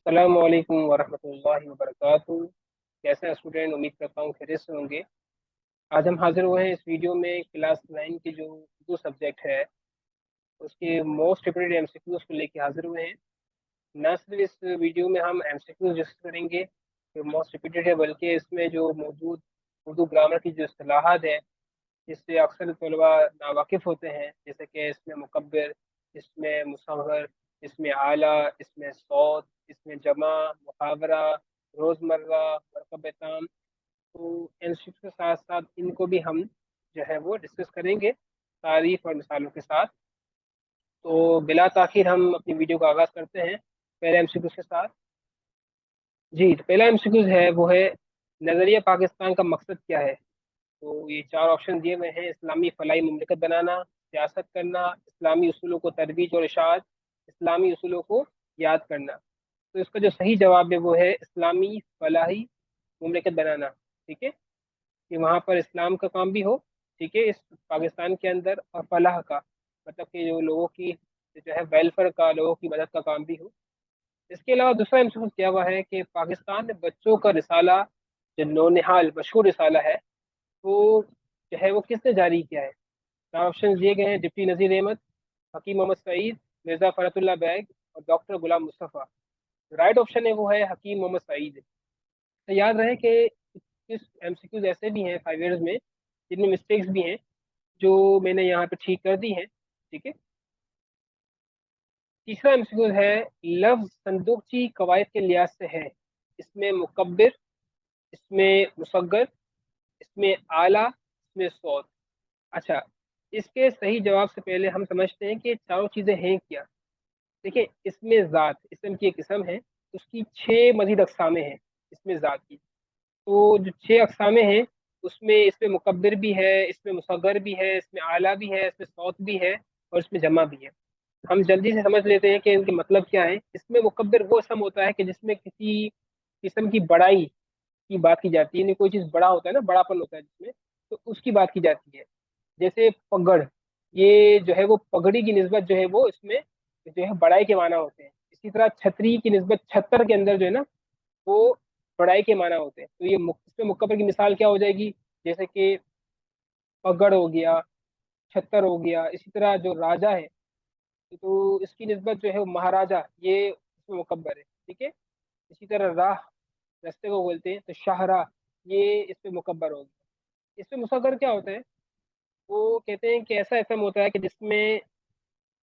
अस्सलाम वालेकुम वरहमतुल्लाहि वबरकातुहू। कैसे हैं स्टूडेंट? उम्मीद करता हूँ खैरियत से होंगे। आज हम हाजिर हुए हैं इस वीडियो में क्लास 9 के जो उर्दू सब्जेक्ट है उसके मोस्ट रिपीटेड एमसीक्यूज को लेके हाजिर हुए हैं। न सिर्फ इस वीडियो में हम एमसीक्यूज डिस्कस करेंगे जो मोस्ट रिपीटेड है, बल्कि इसमें जो मौजूद उर्दू ग्रामर की जो इस्तिलाहात है जिससे अक्सर तलबा नावाकिफ़ होते हैं, जैसे कि इसमें मुकब्बिर, इसमें मुसव्वर, इसमें आला, इसमें सौत, इसमें जमा, मुहावरा, रोज़मर्रा, मरकब ताम। तो इंस्टीट्यूट के साथ साथ इनको भी हम जो है वो डिस्कस करेंगे तारीफ और मिसालों के साथ। तो बिला ताखिर हम अपनी वीडियो का आगाज़ करते हैं पहले एमसीक्यू के साथ। जी, तो पहला एमसीक्यू है वो है, नज़रिया पाकिस्तान का मकसद क्या है? तो ये चार ऑप्शन दिए हुए हैं: इस्लामी फलाई मुमलिकत बनाना, सियासत करना, इस्लामी उसूलों को तरबीज और इशाअत, इस्लामी उसूलों को याद करना। तो इसका जो सही जवाब है वो है इस्लामी फलाही मुमलिकत बनाना। ठीक है, कि वहाँ पर इस्लाम का काम भी हो, ठीक है, इस पाकिस्तान के अंदर, और फलाह का मतलब कि जो लोगों की जो है वेलफेयर का, लोगों की मदद का काम भी हो। इसके अलावा दूसरा इम्तिहान क्या हुआ है कि पाकिस्तान में बच्चों का रिसाला, जो नौनिहाल मशहूर रिसाला है, वो जो है वो किसने जारी किया है? चार ऑप्शन दिए गए हैं: डिप्टी नज़ीर अहमद, हकीम मोहम्मद सईद, मिर्ज़ा फ़रतुल्लाह बैग और डॉक्टर गुलाम मुस्तफ़ा। राइट ऑप्शन है वो है हकीम मोहम्मद सईद। तो याद रहे कि कुछ एमसीक्यूज ऐसे भी हैं 5 ईयर्स में जिनमें मिस्टेक्स भी हैं, जो मैंने यहाँ पे ठीक कर दी हैं। ठीक है। तीसरा एमसीक्यू है, लफ्ज संदूकची कवायद के लिहाज से है, इसमें मुकब्बिर, इसमें मुसग्गर, इसमें आला, इसमें सौत। अच्छा, इसके सही जवाब से पहले हम समझते हैं कि ये चारों चीज़ें हैं क्या। देखिए, इसमें ज़ात इसम की एक किस्म है, उसकी 6 मजीद अकसामें हैं इसमें ज़ात की। तो जो 6 अकसामें हैं उसमें इसमें मुकब्बिर भी है, इसमें मुसग्गर भी है, इसमें आला भी है, इसमें सौत भी है और इसमें जमा भी है। हम जल्दी से समझ लेते हैं कि इनके मतलब क्या है। इसमें मुकब्बिर वो इसम होता है कि जिसमें किसी किस्म की बड़ाई की बात की जाती है, यानी कोई चीज़ बड़ा होता है ना, बड़ापन होता है जिसमें, तो उसकी बात की जाती है। जैसे पगड़, ये जो है वो पगड़ी की निस्बत जो है वो इसमें जो है बड़ाई के माना होते हैं। इसी तरह छतरी की निस्बत छत्तर के अंदर जो है ना, वो बड़ाई के माना होते हैं। तो ये इसमें मुकब्बर की मिसाल क्या हो जाएगी? जैसे कि पगड़ हो गया, छत्तर हो गया। इसी तरह जो राजा है, तो इसकी निस्बत जो है वो महाराजा, ये इसमें मुकब्बर है। ठीक है। इसी तरह राह, रास्ते को बोलते हैं, तो शाहरा, ये इसमें मुकब्बर हो गया। इसमें मुसग्गर क्या होता है? वो कहते हैं कि ऐसा एफएम होता है कि जिसमें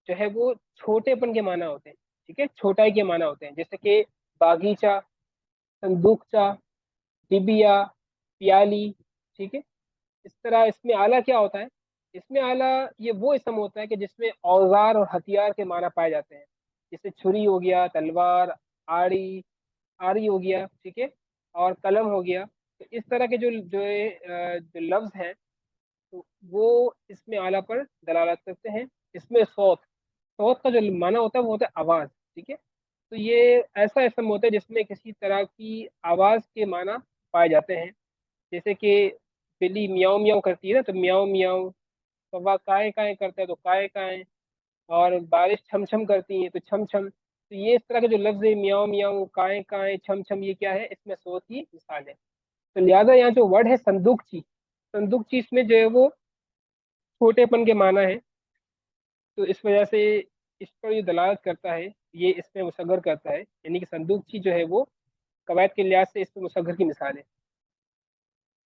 जो है वो छोटेपन के माना होते हैं। ठीक है, छोटाई के माना होते हैं, जैसे कि बागीचा, संदूकचा, डिबिया, प्याली। ठीक है। इस तरह इसमें आला क्या होता है? इसमें आला ये वो इसम होता है कि जिसमें औजार और हथियार के माना पाए जाते हैं, जैसे छुरी हो गया, तलवार, आड़ी, आरी हो गया। ठीक है, और कलम हो गया। तो इस तरह के जो लफ्ज हैं, तो वो इसमें आला पर दलालत करते हैं। इसमें सौत, सौत का जो माना होता है वो होता है आवाज़। ठीक है। तो ये ऐसा इसम होता है जिसमें किसी तरह की आवाज़ के माना पाए जाते हैं। जैसे कि बिल्ली मियाऊं मियाऊं करती है ना, तो मियाऊं मियाऊं। कौवा काए काए करता है तो काए काए। और बारिश छम छम करती है तो छम छम। तो ये इस तरह के जो लफ्ज है, मियाऊं मियाऊं, काए काए, छम छम, ये क्या है? इसमें सोच की मिसाल है। तो लिहाजा यहाँ जो वर्ड है संदूकची, संदूकची इसमें जो है वो छोटेपन के माना है। तो इस वजह से इस पर ये दलालत करता है, ये इसमें मुसग्गर करता है, यानी कि संदूकची जो है वो कवायद के लिहाज से इसमें मुसग्गर की मिसाल है।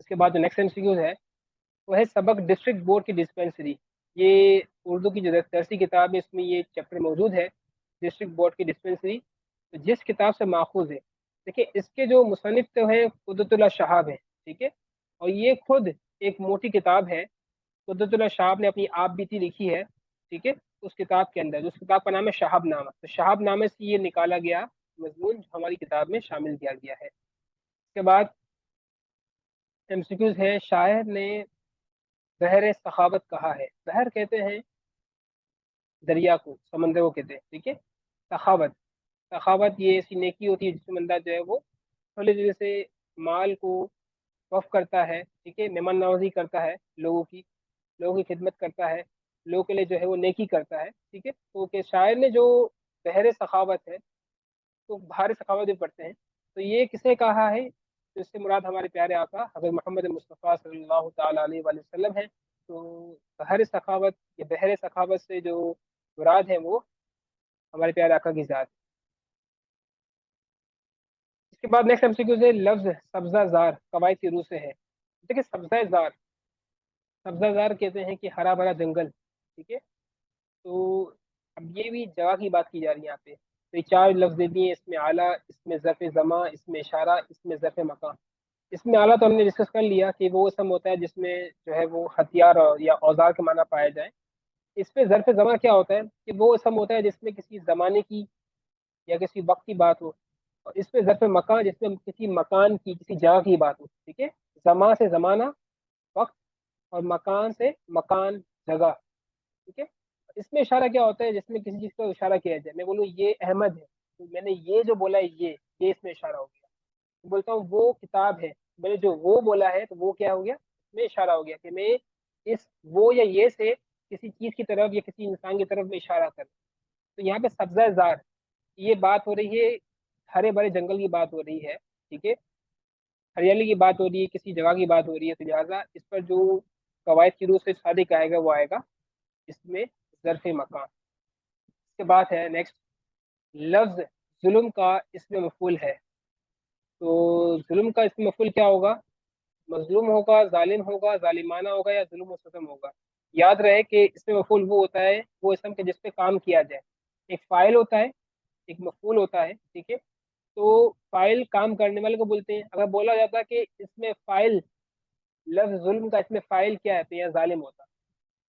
इसके बाद जो नेक्स्ट एमसीक्यू है वो है सबक डिस्ट्रिक्ट बोर्ड की डिस्पेंसरी। ये उर्दू की जो दरसी किताब है इसमें ये चैप्टर मौजूद है, डिस्ट्रिक्ट बोर्ड की डिस्पेंसरी। तो जिस किताब से माखूज है, देखिए इसके जो मुसन्निफ तो हैं कुदरतुल्लाह शहाब है। ठीक है, और ये खुद एक मोटी किताब है। कुदरतुल्लाह शहाब ने अपनी आप बीती लिखी है। ठीक है, उस किताब के अंदर, उस किताब का नाम है शहाब नामा, तो शहाब नामे से ये निकाला गया मजमून जो हमारी किताब में शामिल किया गया है। इसके बाद एमसीक्यूज है, शायर ने बहर सखावत कहा है। बहर कहते हैं दरिया को, समंदर को कहते हैं। ठीक है। सखावत, सखावत ये ऐसी नेकी होती है जिसमें बंदा जो है वो थोड़ी देर से माल को वफ करता है। ठीक है, मेहमान नवाजी करता है, लोगों की खिदमत करता है, लोगों के लिए जो है वो नेकी करता है। ठीक है, तो के शायर ने जो बहर सखावत है तो बहार सखावत भी पढ़ते हैं। तो ये किसे कहा है? तो इससे मुराद हमारे प्यारे आका हज़रत मोहम्मद मुस्तफ़ा सल्लल्लाहु ताला अलैहि वसल्लम है। तो बहर सखावत या बहर सखावत से जो मुराद है वो हमारे प्यारे आका की ज़ात। इसके बाद नेक्स्ट एमसीक्यू है लफ्ज सब्जा जार कवायद की रूह से है। देखिए सब्जा जार कहते हैं कि हरा भरा जंगल, ठीक है। तो अब ये भी जगह की बात की जा रही है यहाँ पे। तो ये चार लफ्ज दे दिए, इसमें आला, इसमें ज़र्फ़ जमा, इसमें इशारा, इसमें ज़र्फ़ मकान। इसमें आला तो हमने डिस्कस कर लिया कि वो इसम होता है जिसमें जो है वो हथियार या औजार के माना पाया जाए। इस पे ज़र्फ़ ज़मा क्या होता है कि वो इसम होता है जिसमें किसी ज़माने की या किसी वक्त की बात हो। और इस पे ज़र्फ़ मकान जिसमें किसी मकान की, किसी जगह की बात हो, ठीक है। ज़मा से ज़माना, वक्त, और मकान से मकान, जगह, ठीक है। इसमें इशारा क्या होता है जिसमें किसी चीज़ को इशारा किया जाए। मैं बोलूँ ये अहमद है, तो मैंने ये जो बोला है ये इसमें इशारा हो गया। बोलता हूँ वो किताब है, मैंने जो वो बोला है तो वो क्या हो गया, इसमें इशारा हो गया कि मैं इस वो या ये से किसी चीज की तरफ या किसी इंसान की तरफ में इशारा कर। तो यहाँ पे सब्जा जार, ये बात हो रही है, हरे भरे जंगल की बात हो रही है, ठीक है। हरियाली की बात हो रही है, किसी जगह की बात हो रही है, तो लिहाजा इस पर जो कवायद की रूह से शादी का आएगा वो आएगा इसमें ज़र्फ़ मकान। इसके बाद है नेक्स्ट लफ्ज जुल्म का इसमें मफूल है। तो जुल्म का इसमें मफूल क्या होगा? मजलूम होगा, जालिम होगा, जालिमाना होगा, या जुल्म व सितम होगा। याद रहे कि इसमें मफूल वो होता है, वो इसम के जिस पे काम किया जाए। एक फाइल होता है, एक मफूल होता है, ठीक है। तो फाइल काम करने वाले को बोलते हैं। अगर बोला जाता कि इसमें फाइल, लफ्ज जुल्म का इसमें फाइल क्या है, तो यह जालिम होता।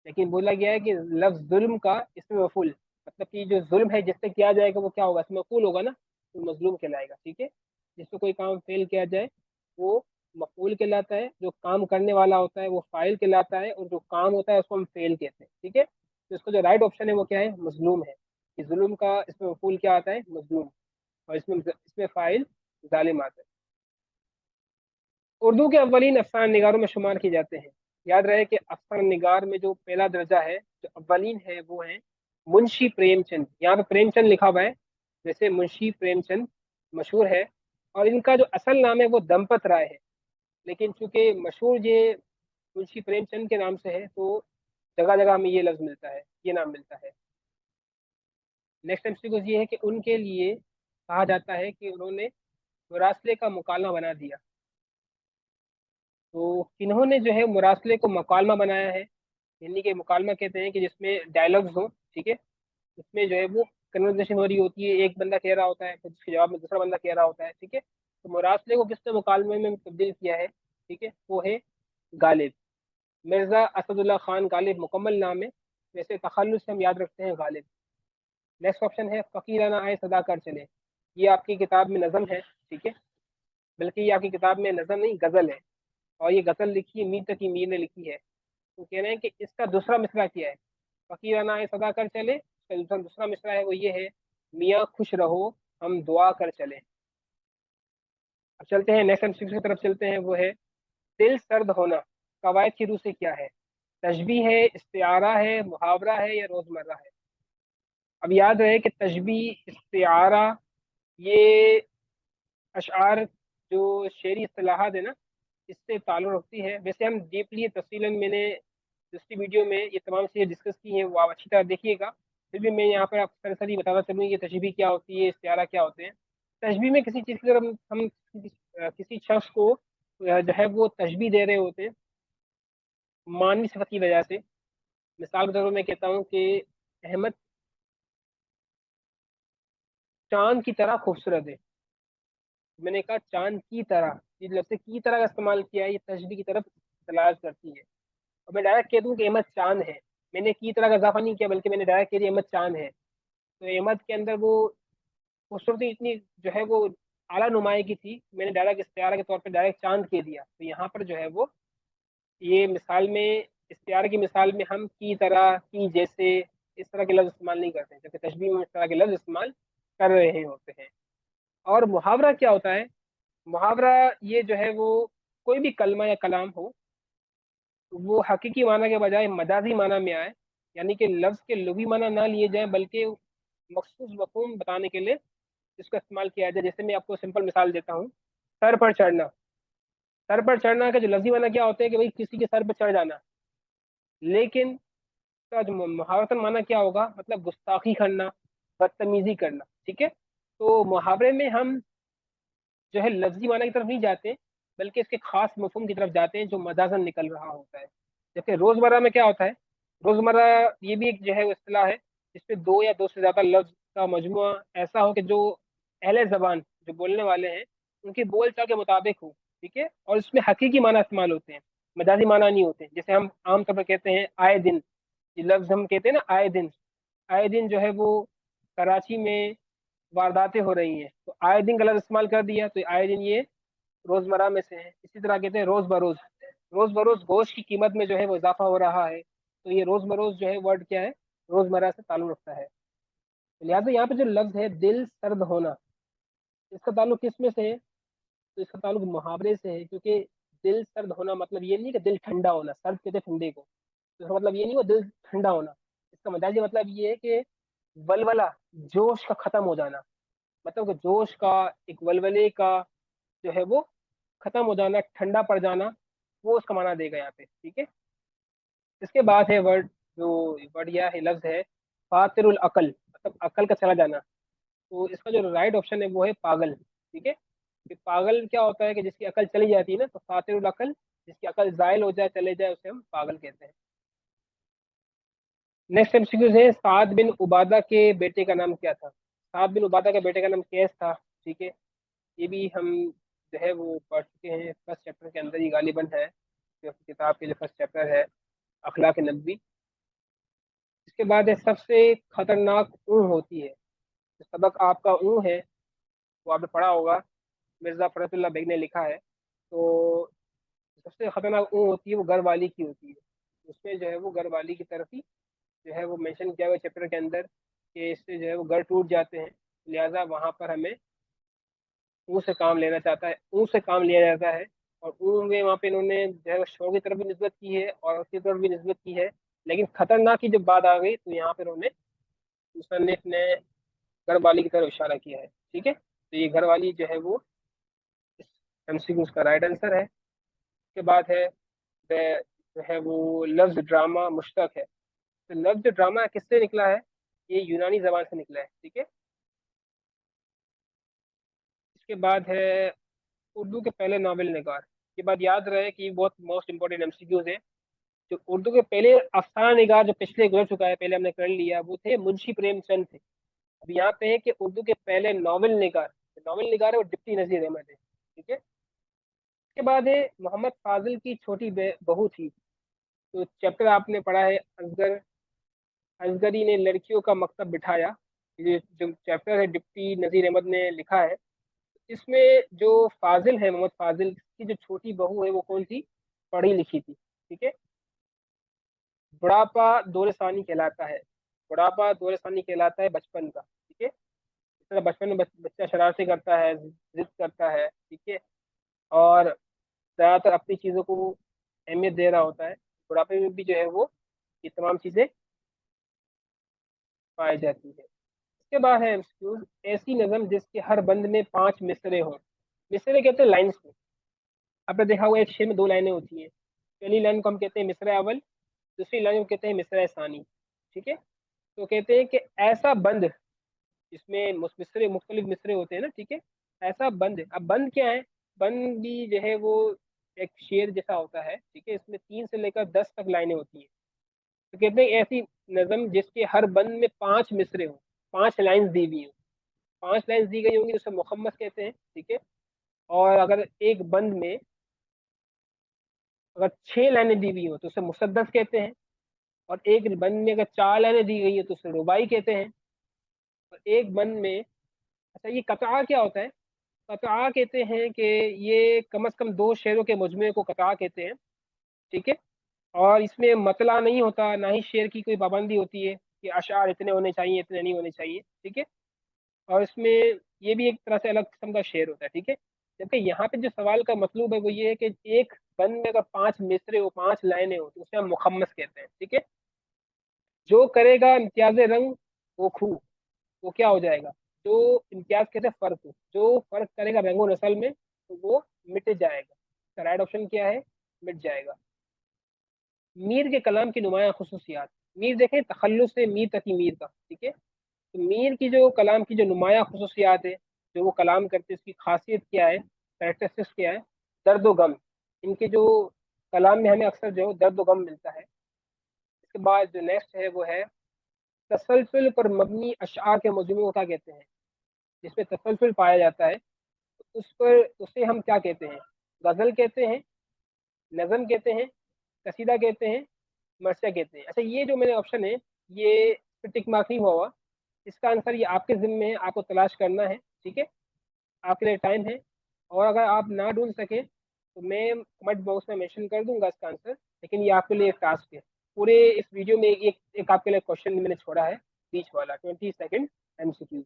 लेकिन बोला गया है कि लफ्ज जुल्म का इसमें मफूल, मतलब कि जो जुल्म है जिससे किया जाएगा वो क्या होगा, इसमें मफूल होगा ना, तो मजलूम कहलाएगा, ठीक है। जिससे कोई काम फेल किया जाए वो मफूल कहलाता है, जो काम करने वाला होता है वो फाइल कहलाता है, और जो काम होता है उसको हम फेल कहते हैं, ठीक है। तो इसका जो राइट ऑप्शन है वो क्या है, मजलूम है। कि जुल्म का इसमें मफूल क्या आता है, मजलूम, और इसमें इसमें फाइल जालिम आता है। उर्दू के अव्वलीन अफसान निगारों में शुमार किए जाते हैं। याद रहे कि अफसान निगार में जो पहला दर्जा है, जो अव्वलीन है, वो है मुंशी प्रेमचंद। यहाँ पे प्रेमचंद लिखा हुआ है, जैसे मुंशी प्रेमचंद मशहूर है। और इनका जो असल नाम है वो दंपत राय है, लेकिन चूंकि मशहूर ये मुंशी प्रेमचंद के नाम से है, तो जगह जगह में ये लफ्ज मिलता है, ये नाम मिलता है। नेक्स्ट एमसीक्यू ये है कि उनके लिए कहा जाता है कि उन्होंने मुरासले का मुकालमा बना दिया। तो किन्होंने जो है मुरासले को मुकालमा बनाया है? हिंदी के मुकालमा कहते हैं कि जिसमें डायलॉग्स हो, ठीक है। उसमें जो है वो कन्वर्सेशन हो रही होती है, एक बंदा कह रहा होता है फिर उसके जवाब में दूसरा बंदा कह रहा होता है, ठीक है। तो मुरासले को किसने मुकालमे में तब्दील किया है, ठीक है, वो है गालिब। मिर्जा असदुल्ला खान गालिब मुकम्मल नाम है, वैसे तखल्लुस से हम याद रखते हैं गालिब। नेक्स्ट ऑप्शन है फकीराना आए सदा कर चले। ये आपकी किताब में नज़म है, ठीक है। बल्कि ये आपकी किताब में नज़म नहीं, गज़ल है। और ये गज़ल लिखी है मीर तकी मीर ने लिखी है। तो कह रहे हैं कि इसका दूसरा मिसरा क्या है, फकीराना है सदा कर चले, इसका दूसरा दूसरा मिसरा है वो ये है, मियाँ खुश रहो हम दुआ कर चले। अब चलते हैं नेक्स्ट एमसीक्यू की तरफ चलते हैं, वो है दिल सर्द होना कवायद की रूह से क्या है? तशबी है, इस्तिआरा है, मुहावरा है, या रोजमर्रा है? अब याद रहे कि तशबी, इस्तिआरा, ये अशार जो शेरी इस्तिलाहात है ना, इससे ताल्लुक़ रखती है। वैसे हम डीपली तफसीलन मैंने दूसरी वीडियो में ये तमाम चीज़ें डिस्कस की हैं, वो आप अच्छी तरह देखिएगा। फिर भी मैं यहाँ पर आपको सरसरी बताना चलूँ कि तशबीह क्या होती है, इस्तिआरा क्या होते हैं। तशबीह में किसी चीज़ की तरफ हम किसी शख्स को जो है वो तशबीह दे रहे होते हैं मानवी सिफत की वजह से। मिसाल के तौर पर मैं कहता हूँ कि अहमद चांद की तरह खूबसूरत है। मैंने कहा चांद की तरह, इस लफ्ज़ की तरह का इस्तेमाल किया है, ये तशबीह की तरफ दलालत करती है। और मैं डायरेक्ट कह दूं कि अहमद चांद है, मैंने की तरह का इजाफा नहीं किया, बल्कि मैंने डायरेक्ट कह दिया अहमद चांद है। तो अहमद के अंदर वो खूबसूरती इतनी जो है वो आला नुमाई की थी, मैंने डायरेक्ट इस्तिआरा के तौर पर डायरेक्ट चांद कह दिया। तो यहाँ पर जो है वो ये मिसाल में, इस्तिआरा की मिसाल में हम की तरह, की जैसे, इस तरह के लफ्ज़ इस्तेमाल नहीं करते हैं, जबकि तशबीह में इस तरह के लफ्ज़ इस्तेमाल कर रहे होते हैं। और मुहावरा क्या होता है? मुहावरा ये जो है वो कोई भी कलमा या कलाम हो, वो हकीकी माना के बजाय मजाजी माना में आए, यानी कि लफ्ज़ के लुगी माना ना लिए जाए, बल्कि मखसूस मफहूम बताने के लिए इसका इस्तेमाल किया जाए। जैसे मैं आपको सिंपल मिसाल देता हूँ, सर पर चढ़ना। सर पर चढ़ना का जो लफ्जी माना क्या होता है कि भाई किसी के सर पर चढ़ जाना, लेकिन का जो मुहावरतन माना क्या होगा, मतलब गुस्ताखी करना, बदतमीजी करना। ठीक है, तो मुहावरे में हम जो है लफ्जी माना की तरफ नहीं जाते, बल्कि इसके खास मफहूम की तरफ जाते हैं जो मजाजन निकल रहा होता है। जैसे रोजमर्रा में क्या होता है, रोजमर्रा ये भी एक जो है वो इस्तिलाह है जिसपे दो या दो से ज्यादा लफ्ज का मजमुआ ऐसा हो कि जो अहले जबान, जो बोलने वाले हैं, उनकी बोल चाल के मुताबिक हो। ठीक है, और इसमें हकीकी माना इस्तेमाल होते हैं, मजाजी माना नहीं होते। जैसे हम आमतौर पर कहते हैं आए दिन, ये लफ्ज हम कहते हैं ना आए दिन। आए दिन जो है वो कराची में वारदातें हो रही हैं, तो आए दिन गलत इस्तेमाल कर दिया, तो आए दिन ये रोजमर्रा में से है। इसी तरह कहते हैं रोज बरोज। रोज बरोज गोश्त की कीमत में जो है वो इजाफा हो रहा है, तो ये रोज बरोज जो है वर्ड क्या है, रोजमर्रा से ताल्लुक रखता है। लिहाजा यहाँ पे जो लफ्ज है दिल सर्द होना, इसका ताल्लुक किस में से है, तो इसका ताल्लुक मुहावरे से है। क्योंकि दिल सर्द होना मतलब ये नहीं कि दिल ठंडा होना, सर्द कहते हैं ठंडे को, तो इसका मतलब ये नहीं हो दिल ठंडा होना। इसका मजाजी मतलब ये है कि वलवला, जोश का खत्म हो जाना, मतलब कि जोश का, एक वलवले का जो है वो खत्म हो जाना, ठंडा पड़ जाना, वो उसका माना देगा यहाँ पे। ठीक है, इसके बाद है वर्ड, जो वर्ड या है लफ्ज है फातिरुल अकल, मतलब अकल का चला जाना। तो इसका जो राइट ऑप्शन है वो है पागल। ठीक है, कि पागल क्या होता है कि जिसकी अकल चली जाती है ना, तो फातिरुल अकल, जिसकी अकल जायल हो जाए, चले जाए, उसे हम पागल कहते हैं। नेक्स्ट एमसीक्यू है साद बिन उबादा के बेटे का नाम क्या था। साद बिन उबादा के बेटे का नाम कैस था। ठीक है, ये भी हम जो है वो पढ़ चुके हैं, फर्स्ट चैप्टर के अंदर ही गालिबन है, जो किताब के जो फर्स्ट चैप्टर है अखलाक नबवी। इसके बाद है सबसे खतरनाक ऊँ होती है। जो सबक आपका ऊँ है वो आपने पढ़ा होगा, मिर्जा फरतुल्लाह बेग ने लिखा है। तो सबसे खतरनाक ऊँ होती है वो घर वाली की होती है। उसमें जो है वो घर वाली की तरफ ही जो है वो मेंशन किया हुआ चैप्टर के अंदर कि इससे जो है वो घर टूट जाते हैं। लिहाजा वहां पर हमें ऊँ से काम लेना चाहता है, ऊँ से काम लिया जाता है। और ऊँ में वहाँ पे इन्होंने जो है वो शो की तरफ भी निस्बत की है और उसकी तरफ भी निस्बत की है। लेकिन खतरनाक की जब बात आ गई तो यहाँ पे उन्होंने, मुसन्निफ ने घर वाली की तरफ इशारा किया है। ठीक है, तो ये घर वाली जो है वो इस एमसीक्यू का राइट आंसर है। उसके बाद है जो है वो लफ्ज ड्रामा मुश्तक है। तो लफ्ज ड्रामा किससे निकला है, ये यूनानी जबान से निकला है। ठीक है, इसके बाद है उर्दू के पहले नावल निगार। ये बात याद रहे कि ये बहुत मोस्ट इंपॉर्टेंट एमसीक्यूज है। जो उर्दू के पहले अफसाना निगार जो पिछले गुजर चुका है, पहले हमने कर लिया, वो थे मुंशी प्रेमचंद थे। अब यहाँ पे है कि उर्दू के पहले नावल निगार है वो डिप्टी नजीर अहमद है। ठीक है, इसके बाद है मोहम्मद फाजिल की छोटी बहू थी। तो चैप्टर आपने पढ़ा है असगर, असगरी ने लड़कियों का मकतब बिठाया। ये जो चैप्टर है डिप्टी नजीर अहमद ने लिखा है। इसमें जो फाजिल है, मोहम्मद फाजिल की जो छोटी बहू है वो कौन थी, पढ़ी लिखी थी। ठीक है, बुढ़ापा दौर सानी कहलाता है, बुढ़ापा दौर सानी कहलाता है बचपन का। ठीक है, इस तरह बचपन में बच्चा शरारती करता है, जिद करता है। ठीक है, और ज़्यादातर अपनी चीज़ों को अहमियत दे रहा होता है। बुढ़ापे में भी जो है वो ये तमाम चीज़ें पाई जाती है। इसके बाद है एमसीक्यूज, ऐसी नज़म जिसके हर बंद में 5 मिसरे हों। मिसरे कहते हैं लाइन्स को। आपने देखा होगा एक शेर में 2 लाइनें होती हैं, पहली लाइन को हम कहते हैं मिसरा अव्वल, दूसरी लाइन को कहते हैं मिसरा सानी। ठीक है, तो कहते हैं कि ऐसा बंद, इसमें मिसरे मुख्तलिफ मिसरे होते हैं ना। ठीक है, ऐसा बंद, अब बंद क्या है, बंद भी जो है वो एक शेर जैसा होता है। ठीक है, इसमें 3 से लेकर 10 तक लाइनें होती हैं। तो कहते हैं ऐसी नज़म जिसके हर बंद में 5 मिसरे हों, 5 लाइन्स दी हुई हों। 5 लाइन्स दी गई होंगी तो उसे मुखम्मस कहते हैं। ठीक है, और अगर एक बंद में अगर 6 लाइनें दी हुई हो तो उसे मुसद्दस कहते हैं। और एक बंद में अगर 4 लाइनें दी गई है तो उसे रुबाई कहते हैं। और एक बंद में, अच्छा ये कतआ क्या होता है, कतआ कहते हैं कि ये कम से कम 2 शेरों के मजमूए को कतआ कहते हैं। ठीक है, और इसमें मतला नहीं होता, ना ही शेर की कोई पाबंदी होती है कि अशार इतने होने चाहिए, इतने नहीं होने चाहिए। ठीक है, और इसमें ये भी एक तरह से अलग किस्म का शेर होता है। ठीक है, जबकि यहाँ पे जो सवाल का मतलब है वो ये है कि एक बंद में अगर 5 मिसरे हो, 5 लाइनें हो, तो उसे हम मुखम्मस कहते हैं। ठीक है, जो करेगा इम्तियाज रंग वो खू, वो क्या हो जाएगा, जो इम्तियाज कहते हैं फर्क, जो फर्क करेगा रंगो नस्ल में तो वो मिट जाएगा। तो राइट ऑप्शन क्या है? मिट जाएगा। मीर के कलाम की नुमाया खसूसियात। मीर देखें तखल्लुस से मीर तक की मीर का, ठीक है। तो मीर की जो कलाम की जो नुमाया खसूसियात है, जो वो कलाम करते हैं, उसकी खासियत क्या है, कैरेक्टरिस्टिक्स क्या है? दर्द व गम। इनके जो कलाम में हमें अक्सर जो है दर्द व गम मिलता है। इसके बाद जो नेक्स्ट है वो है तसलसल पर मबनी अशआर के मजमूए को क्या कहते हैं? जिसमें तसलसल पाया जाता है तो उस पर उसे हम क्या कहते हैं? गजल कहते हैं, नज़म कहते हैं, कसीदा कहते हैं, मरसिया कहते हैं। अच्छा, ये जो मेरे ऑप्शन है ये टिक मार्क नहीं हुआ हुआ, इसका आंसर ये आपके जिम्मे है, आपको तलाश करना है, ठीक है। आपके लिए टाइम है, और अगर आप ना ढूंढ सके तो मैं कमेंट बॉक्स में मेंशन कर दूंगा इसका आंसर, लेकिन ये आपके लिए एक टास्क है। पूरे इस वीडियो में एक आपके लिए क्वेश्चन मैंने छोड़ा है, बीच वाला 20 सेकेंड MCQ।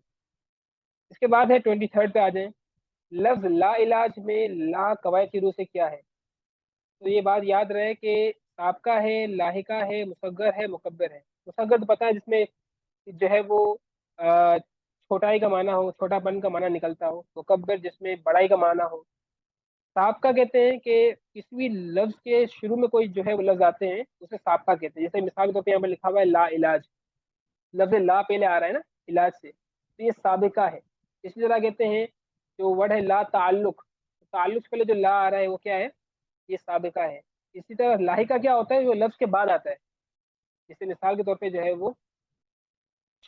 इसके बाद है 23rd पे आ जाए। लफ्ज ला इलाज में ला कवायद की रूह से क्या है? तो ये बात याद रहे कि साबका है, लाहिका है, मुसग्गर है, मुकब्बर है। मुसग्गर तो पता है, जिसमें जो है वो छोटाई का माना हो, छोटापन का माना निकलता हो। मुकब्बर जिसमें बड़ाई का माना हो। साबका कहते हैं कि किसी भी लफ्ज के शुरू में कोई जो है वो लफ्ज आते हैं उसे साबका कहते हैं। जैसे मिसाल के तौर पर यहाँ पर लिखा हुआ है ला इलाज, लफ्ज ला पहले आ रहा है ना इलाज से, तो ये साबिका है। इसी तरह कहते हैं जो वर्ड है ला ताल्लुक, ताल्लुक से पहले जो ला आ रहा है वो क्या है? ये साबिका है। इसी तरह लाहिका क्या होता है? जो लफ्ज के बाद आता है। जैसे मिसाल के तौर पे जो है वो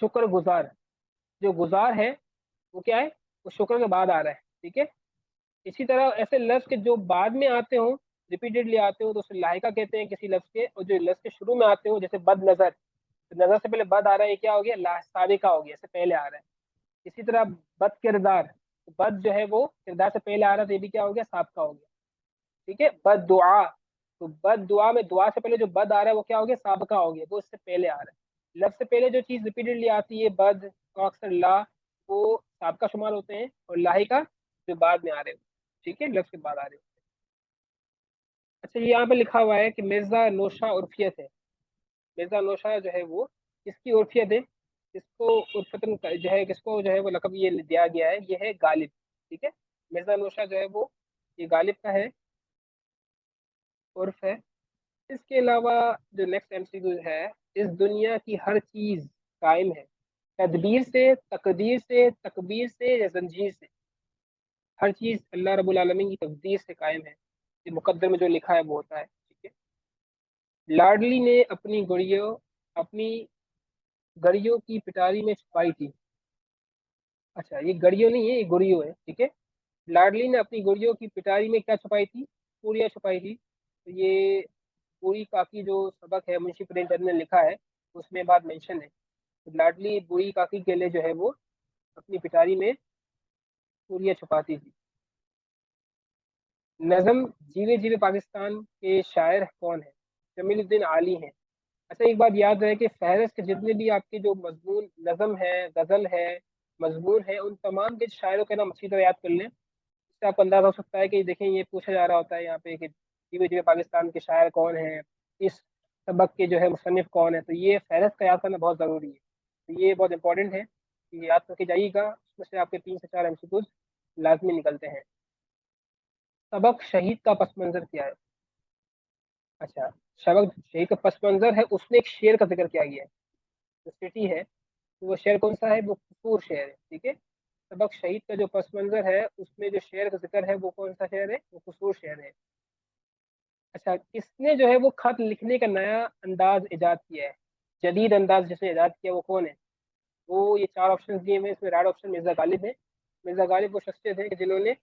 शुक्र गुजार, जो गुजार है वो क्या है? वो शुक्र के बाद आ रहा है, ठीक है। इसी तरह ऐसे लफ्ज के जो बाद में आते हो, रिपीटेडली आते हो, तो उसे लाहिका कहते हैं किसी लफ्ज के। और जो लफ्ज के शुरू में आते हो, जैसे बद नजर, तो नजर से पहले बद आ रहा है, ये क्या हो गया? साबिका हो गया, इससे पहले आ रहा है। इसी तरह बद किरदार, तो बद जो है वो किरदार से पहले आ रहा था, ये भी क्या हो गया? साबका हो गया, ठीक है। बद दुआ, तो बद दुआ में दुआ से पहले जो बद आ रहा है वो क्या हो गया? साबका हो गया, वो इससे पहले आ रहा है। लफ्ज से पहले जो चीज रिपीटेडली आती है बद और अक्सर ला, वो साबका शुमार होते हैं, और लाहिका जो बाद में आ रहे हो, ठीक है, लफ्ज के बाद आ रहे हो। अच्छा, ये यहाँ पे लिखा हुआ है कि मिर्जा नौशा उर्फियत है। मिर्जा नौशा जो है वो किसकी उर्फियत है? किसको उर्फतन जो है, किसको जो है वो लकब ये दिया गया है? ये है गालिब, ठीक है। मिर्जा नौशा जो है वो ये गालिब का है, उर्फ है। इसके अलावा जो नेक्स्ट MCQ है, इस दुनिया की हर चीज कायम है तदबीर से, तकदीर से, तकबीर से या जंजीर से। हर चीज अल्लाह रब्बुल आलमीन की तकदीर से कायम है, ये मुकद्दर में जो लिखा है वो होता है, ठीक है। लाडली ने अपनी गड़ियों की पिटारी में छुपाई थी। अच्छा, ये गड़ियों नहीं है, ये गुड़ियों है, ठीक है। लाडली ने अपनी गुड़ियों की पिटारी में क्या छुपाई थी? पूरियाँ छुपाई थी। तो ये पूरी काकी जो सबक है मुंशी प्रेमचंद ने लिखा है, उसमें बात मेंशन है। तो लाडली बूढ़ी काकी के लिए जो है वो अपनी पिटारी में पूरियाँ छुपाती थी। नज़म जीवे जीवे पाकिस्तान के शायर कौन है? जमीलुद्दीन आली हैं। अच्छा, एक बात याद रहे कि फहरिस्त के जितने भी आपके जो मजमून नज़म है, गज़ल है, मजमून है, उन तमाम के शायरों के नाम अच्छी तरह याद कर लें। इससे आपको अंदाजा हो सकता है कि देखें ये पूछा जा रहा होता है यहाँ पे कि जीवे जीवे पाकिस्तान के शायर कौन है, इस सबक के जो है मुसन्निफ कौन है। तो ये फहरिस्त का याद करना बहुत ज़रूरी है, तो ये बहुत इंपॉर्टेंट है, ये याद करके जाइएगा। उसमें से आपके 3 से 4 MCQs लाजमी निकलते हैं। सबक शहीद का पस मंज़र क्या है? अच्छा, सबक शहीद का पस मंज़र है, उसमें एक शेर का जिक्र किया गया है। जो सिटी है, तो वो शेर कौन सा है? वो कसूर शेर है, ठीक है। सबक शहीद का जो पस मंज़र है उसमें जो शेर का जिक्र है वो कौन सा शेर है? वो कसूर शेर है। अच्छा, किसने जो है वो खत लिखने का नया अंदाज इजाद किया है? जदीद अंदाज जिसने इजाद किया वो कौन है? वो ये 4 ऑप्शन दिए हुए हैं, इसमें राइट ऑप्शन मिर्जा गालिब है। मिर्जा गालिब वो शख्सियत है कि जिन्होंने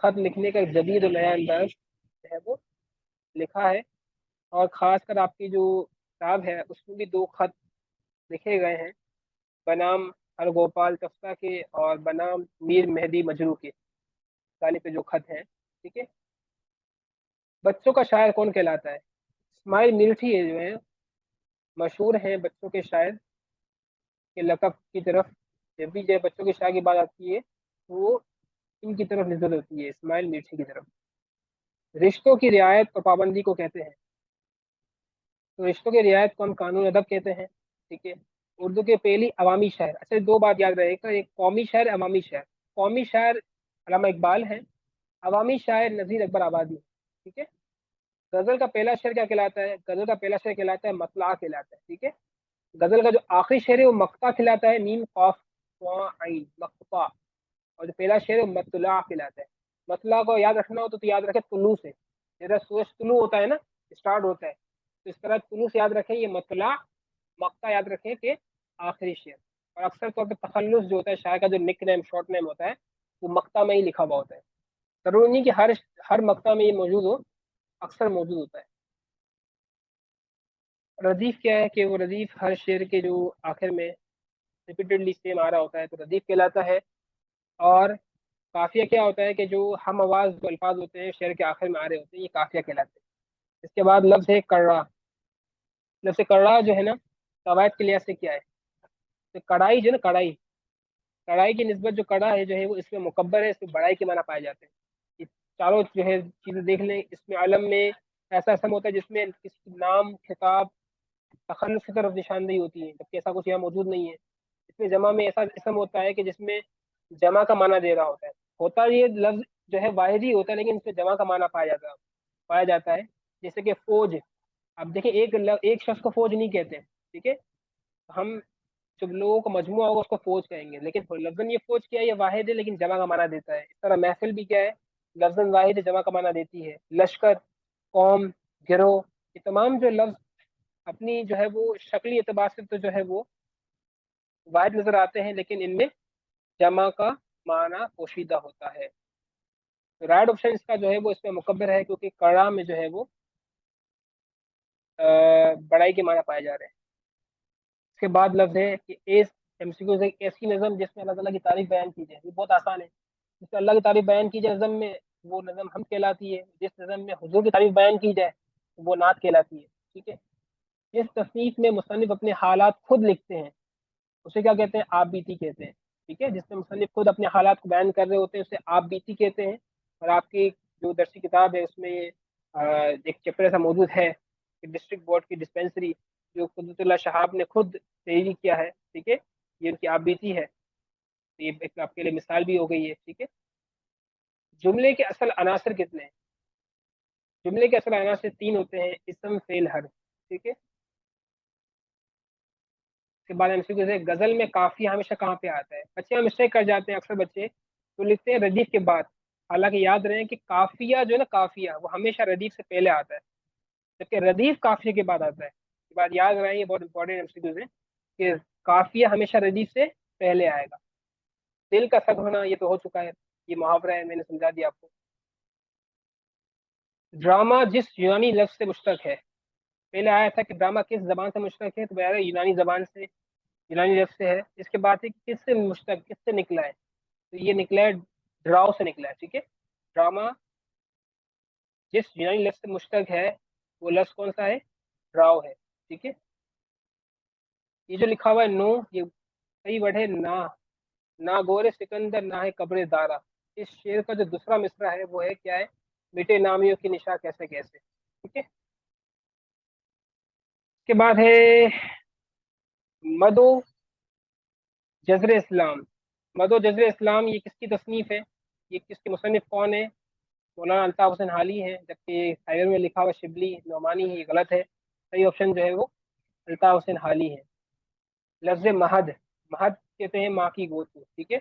खत लिखने का एक जदीद और नया अंदाज जो है वो लिखा है। और खासकर आपकी जो किताब है उसमें भी 2 खत लिखे गए हैं, बनाम हरगोपाल तफ्ता के और बनाम मीर मेहदी मजरू के। गालिब के जो खत हैं, ठीक है। बच्चों का शायर कौन कहलाता है? इस्माइल मिल्ठी है जो है मशहूर हैं बच्चों के शायर के लकब की तरफ। जब भी जो है बच्चों के शायर की बात आती है तो वो इनकी तरफ नजर होती है, इस्माइल मिर्ची की तरफ। रिश्तों की रियायत और पाबंदी को कहते हैं। तो रिश्तों की रियायत को हम कानून अदब कहते हैं, ठीक है। اردو کے پہلی عوامی شاعر. اچھا دو بات یاد رہے گا, ایک قومی شاعر, عوامی شاعر. قومی شاعر علامہ اقبال ہیں, عوامی شاعر نذیر اکبر آبادی. ٹھیک ہے. غزل کا پہلا شعر کیا کہلاتا ہے؟ غزل کا پہلا شعر کہلاتا ہے مطلع کہلاتا ہے. ٹھیک ہے. غزل کا جو آخری شعر ہے وہ مقطع کہلاتا ہے, نیم قاف واں عین مقطع. اور جو پہلا شعر ہے وہ مطلع کہلاتا ہے. مطلع کو یاد رکھنا ہو تو یاد رکھے طلوع سے, جیسا سورج طلوع ہوتا ہے نا, اسٹارٹ ہوتا ہے, تو اس طرح طلوع سے یاد رکھیں یہ مطلع. مقطع یاد رکھیں کہ آخری شعر. اور اکثر طور پہ تخلص جو ہوتا ہے شاعر کا, جو نک نیم شارٹ نیم ہوتا ہے, وہ مقطع میں ہی لکھا ہوا ہوتا ہے. ضروری نہیں کہ ہر مقطع میں یہ موجود ہو, اکثر موجود ہوتا ہے. ردیف کیا ہے کہ وہ ردیف ہر شعر کے جو آخر میں ریپیٹڈلی سیم آ رہا ہوتا ہے تو ردیف کہلاتا ہے. اور قافیہ کیا ہوتا ہے کہ جو ہم آواز جو الفاظ ہوتے ہیں شعر کے آخر میں آ رہے ہوتے ہیں, یہ قافیہ کہلاتے ہیں. اس کے بعد لفظ ہے کرڑا. لفظ کرڑا جو ہے نا, قواعد کے لحاظ سے کیا ہے؟ تو کڑھائی جو ہے نا, کڑھائی, کڑھائی کی نسبت جو کڑا ہے جو ہے وہ اس میں مکبر ہے, اس میں بڑائی کے معنی پائے جاتے ہیں. یہ چاروں جو ہے چیزیں دیکھ لیں. اس میں علم میں ایسا اسم ہوتا ہے جس میں کسی نام, خطاب, تخلص کی طرف نشاندہی ہوتی ہے, جبکہ ایسا کچھ یہاں موجود نہیں ہے. اس میں جمع میں ایسا اسم ہوتا ہے کہ جس میں جمع کا معنی دے رہا ہوتا ہے. ہوتا یہ لفظ جو ہے واحد ہی ہوتا ہے, لیکن اس میں جمع کا معنی پایا جاتا ہے. جیسے کہ فوج. اب دیکھیں ایک شخص کو فوج نہیں کہتے. ٹھیک ہے. ہم جب لوگوں کا مجموعہ ہوگا اس کو فوج کہیں گے, لیکن لفظاً یہ فوج کیا ہے, یہ واحد ہے لیکن جمع کا معنی دیتا ہے. اس طرح محفل بھی کیا ہے, لفظاً واحد ہے, جمع کا معنی دیتی ہے. لشکر, قوم, گروہ, یہ تمام جو لفظ اپنی جو ہے وہ شکلی اعتبار سے تو جو ہے وہ واحد نظر آتے ہیں, لیکن ان میں جمع کا معنی پوشیدہ ہوتا ہے. رائٹ آپشن اس کا جو ہے وہ اس میں مکبر ہے, کیونکہ کڑا میں جو ہے وہ بڑائی کے معنی پائے جا رہے ہیں. اس کے بعد لفظ ہے کہ ایم سی کیو ایک ایسی نظم جس میں اللہ تعالیٰ کی تعریف بیان کی جائے. یہ بہت آسان ہے. جس میں اللہ کی تعریف بیان کی جائے نظم میں, وہ نظم ہم کہلاتی ہے. جس نظم میں حضور کی تعریف بیان کی جائے وہ نعت کہلاتی ہے. ٹھیک ہے. جس تصنیف میں مصنف اپنے حالات خود لکھتے ہیں اسے کیا کہتے ہیں؟ آپ بیتی کہتے ہیں. ٹھیک ہے. جس میں مصنف خود اپنے حالات کو بیان کر رہے ہوتے ہیں اسے آپ بیتی کہتے ہیں. اور آپ کی جو درسی کتاب ہے اس میں ایک چیپٹر ایسا موجود ہے کہ ڈسٹرکٹ بورڈ کی ڈسپینسری, جو قدرت اللہ شہاب نے خود تحریر کیا ہے. ٹھیک ہے. یہ ان کی آپ بیتی ہے. یہ ایک آپ کے لیے مثال بھی ہو گئی ہے. ٹھیک ہے. جملے کے اصل عناصر کتنے ہیں؟ جملے کے اصل عناصر تین ہوتے ہیں, اسم, فعل, حرف. ٹھیک ہے. اس کے بعد غزل میں قافیہ ہمیشہ کہاں پہ آتا ہے؟ بچے ہم مسٹیک کر جاتے ہیں اکثر بچے, تو لکھتے ہیں ردیف کے بعد. حالانکہ یاد رہے کہ قافیہ جو ہے نا, قافیہ وہ ہمیشہ ردیف سے پہلے آتا ہے, جبکہ ردیف قافیہ کے بعد آتا ہے. یہ بات یاد رہے, یہ بہت امپورٹنٹ ہے کہ قافیہ ہمیشہ ردیف سے پہلے آئے گا. دل کا سگ ہونا یہ تو ہو چکا ہے, یہ محاورہ ہے, میں نے سمجھا دیا آپ کو. ڈرامہ جس یونانی لفظ سے مشتق ہے, پہلے آیا تھا کہ ڈرامہ کس زبان سے مشتق ہے, تو بہار یونانی زبان سے, یونانی لفظ سے ہے. اس کے بعد ہے کہ کس سے مشتق, کس سے نکلا ہے, تو یہ نکلا ہے ڈراؤ سے نکلا ہے. ٹھیک ہے. ڈرامہ جس یونانی لفظ سے مشتق ہے وہ لفظ کون سا ہے؟ ڈراؤ ہے. ٹھیک ہے. یہ جو لکھا ہوا ہے نو, یہ صحیح ورڈ ہے نا. نہ گورے سکندر نہ ہے قبر دارا. اس شعر کا جو دوسرا مصرع ہے وہ ہے کیا ہے؟ مٹے نامیوں کی نشا کیسے کیسے. ٹھیک ہے. اس کے بعد ہے مدو جزر اسلام. مدو جزر اسلام یہ کس کی تصنیف ہے؟ یہ کس کے مصنف کون ہے؟ مولانا الطاف حسین حالی ہے, جبکہ سائر میں لکھا ہوا شبلی نعمانی ہے, یہ غلط ہے. صحیح آپشن جو ہے وہ الطاف حسین حالی ہے. لفظ مہد, مہد کہتے ہیں ماں کی گود کو. ٹھیک ہے.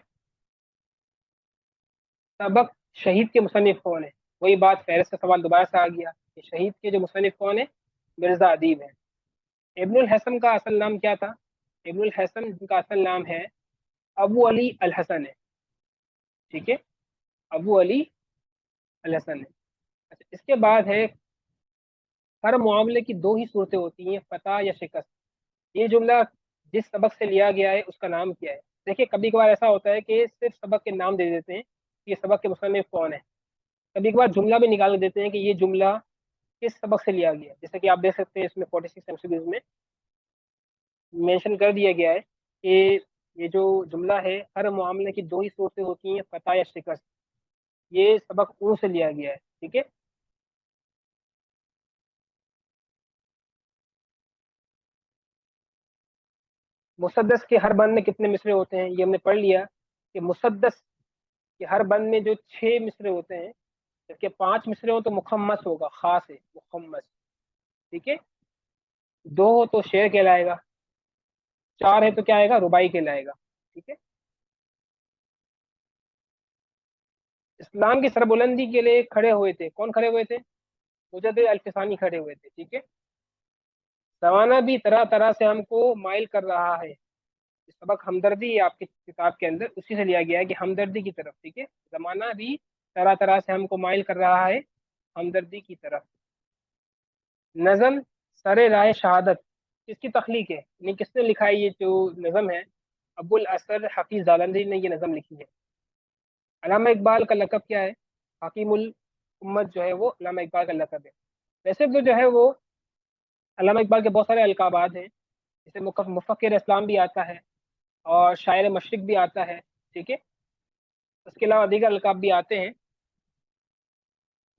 سبق شہید کے مصنف کون ہے؟ وہی بات, فہرست کا سوال دوبارہ سے آ گیا کہ شہید کے جو مصنف کون ہے؟ مرزا ادیب ہے. ابن الحسن کا اصل نام کیا تھا؟ ابن الحسن جن کا اصل نام ہے ابو علی الحسن ہے. ٹھیک ہے. ابو علی الحسن ہے. اچھا, اس کے بعد ہے ہر معاملے کی دو ہی صورتیں ہوتی ہیں, فتح یا شکست. یہ جملہ جس سبق سے لیا گیا ہے اس کا نام کیا ہے؟ دیکھیں کبھی کبھار ایسا ہوتا ہے کہ صرف سبق کے نام دے دیتے ہیں کہ یہ سبق کے مصنف کون ہے. کبھی کبھار جملہ بھی نکال دیتے ہیں کہ یہ جملہ کس سبق سے لیا گیا ہے. جیسے کہ آپ دیکھ سکتے ہیں اس میں 46 MCQs میں مینشن کر دیا گیا ہے کہ یہ جو جملہ ہے ہر معاملے کی دو ہی صورتیں ہوتی ہیں, فتح یا شکست. یہ سبق اون سے لیا گیا ہے. ٹھیک ہے. मुसद्दस के हर बंद में कितने मिसरे होते हैं, ये हमने पढ़ लिया कि मुसद्दस के हर बंद में जो 6 मिसरे होते हैं, जबकि 5 मिसरे हो तो मुखम्मस होगा, खास है मुखम्मस। ठीक है, 2 हो तो शेर कहलाएगा, 4 है तो क्या आएगा, रुबाई कहलाएगा। ठीक है। इस्लाम की सरबुलंदी के लिए खड़े हुए थे, कौन खड़े हुए थे? मुजद्दिद अल्फिसानी खड़े हुए थे। ठीक है। जमाना भी तरह तरह से हमको माइल कर रहा है, सबक हमदर्दी है आपकी किताब के अंदर, उसी से लिया गया है कि हमदर्दी की तरफ। ठीक है, जमाना भी तरह तरह से हमको माइल कर रहा है हमदर्दी की तरफ। नज़म सरे राय शहादत किसकी तख्लीक है, यानी किसने लिखा है ये जो नज़म है? अबुल असर हफीज जालंधरी ने ये नज़म लिखी है। अल्लामा इकबाल का लक़ब क्या है? हकीमुल उम्मत जो है वो अल्लामा इकबाल का लक़ब है। वैसे तो जो है वो अल्लामा इकबाल के बहुत सारे अलकाबात हैं, जैसे मुफक्किर इस्लाम भी आता है और शायर मशरिक भी आता है। ठीक है। उसके अलावा दीगर अलकाब भी आते हैं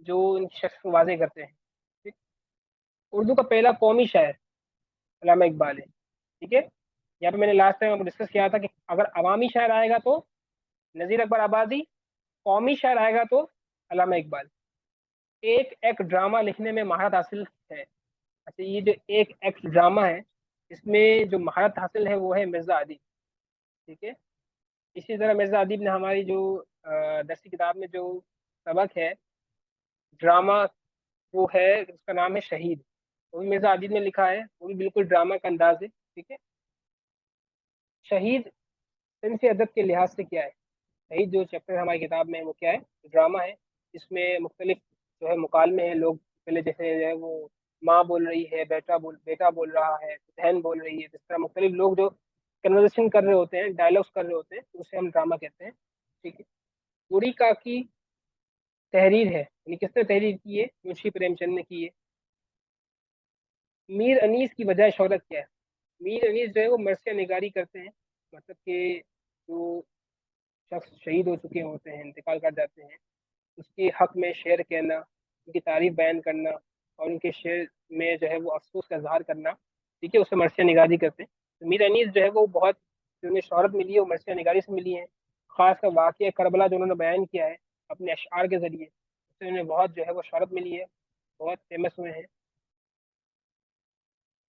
जो इन शख्स को वाजे करते हैं। ठीक। उर्दू का पहला कौमी शायर अल्लामा इकबाल है। ठीक है। यहाँ पे मैंने लास्ट टाइम डिस्कस किया था कि अगर अवामी शायर आएगा तो नज़ीर अकबर आबादी, कौमी शायर आएगा तो अल्लामा इकबाल। एक एक ड्रामा लिखने में महारत हासिल है। अच्छा, ये जो एक एक्ट ड्रामा है, इसमें जो महारत हासिल है वो है मिर्ज़ा अदीब। ठीक है। इसी तरह मिर्ज़ा अदीब ने हमारी जो दरसी किताब में जो सबक है ड्रामा, वो है उसका नाम है शहीद, वो भी मिर्ज़ा अदीब ने लिखा है, वो भी बिल्कुल ड्रामा का अंदाज है। ठीक है। शहीद सिंसी अदब के लिहाज से क्या है? शहीद जो चैप्टर हमारी किताब में है वो क्या है? ड्रामा है। इसमें मुख्तलिफ जो है मुकालमे हैं, लोग पहले जैसे जो है वो माँ बोल रही है, बेटा बोल रहा है, बहन बोल रही है, इस तरह मुख्तलिफ लोग जो कन्वर्सेशन कर रहे होते हैं, डायलॉग्स कर रहे होते हैं, तो उसे हम ड्रामा कहते हैं। ठीक है। उड़ी का की तहरीर है, यानी किसने तहरीर की है? मुंशी प्रेमचंद ने की है। मीर अनीस की वजह शोहरत क्या है? मीर अनीस जो है वो मरसिया निगारी करते हैं, मतलब कि जो शख्स शहीद हो चुके होते हैं, इंतकाल कर जाते हैं, उसके हक में शेर कहना, उनकी तारीफ बयान करना और उनके शेर में जो है वो अफसोस का इजहार करना, ठीक है, उसे मरसिया निगारी करते हैं। तो मीर अनीस जो है वो बहुत, जो उन्हें शहरत मिली है वो मरसिया निगारी से मिली है। खास कर वाक़या करबला जो उन्होंने बयान किया है अपने अशआर के जरिए, उससे उन्हें बहुत जो है वो शहरत मिली है, बहुत फेमस हुए हैं।